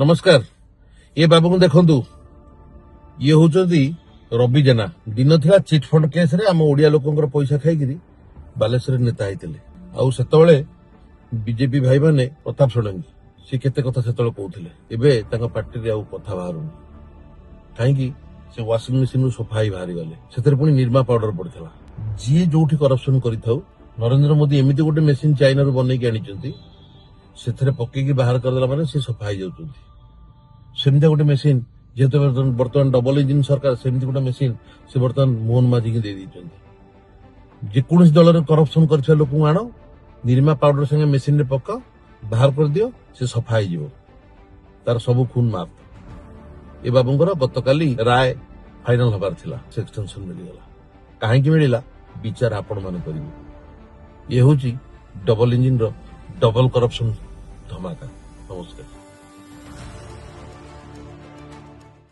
नमस्कार ये बाबू को देखु ये हूँ रवि जेना दिन था चिटफंड केस रे आम ओडिया लोकंर पैसा खाई बालेश्वर नेता होते बीजेपी भाई माने प्रताप षडंगी सी केते कथा से कहते एवं पार्टी कथा बाहर कहीं से वाशिंग मशीन सफाई बाहरी गले से पुणी निर्मा पाउडर पड़ता जी जो करप्शन कर नरेंद्र मोदी एमती गोटे मेसीन चाइना रू बनई आनी से पकईकी बाहर करदेला माने से सफा हो जाती सेमती गोटे मेसीन जेहेतु बर्तमान डबल इंजिन सरकार सेमती गोटे मेसीन से बर्तमान मोहन माझी की दे जेकोसी दल करप्शन कर लोक आण निर्मा पाउडर संगे मेसीन रे पका बाहर कर दियो से सफा हो तार सब खून माफ ए बाबूंर गतकाली राय फाइनाल हबार थिला से एक्सटेंशन मिलगला कहीं मिलला विचार आपण मान करिवे ये हूँ डबल इंजिन रो डबल करप्शन धमाका। नमस्कार।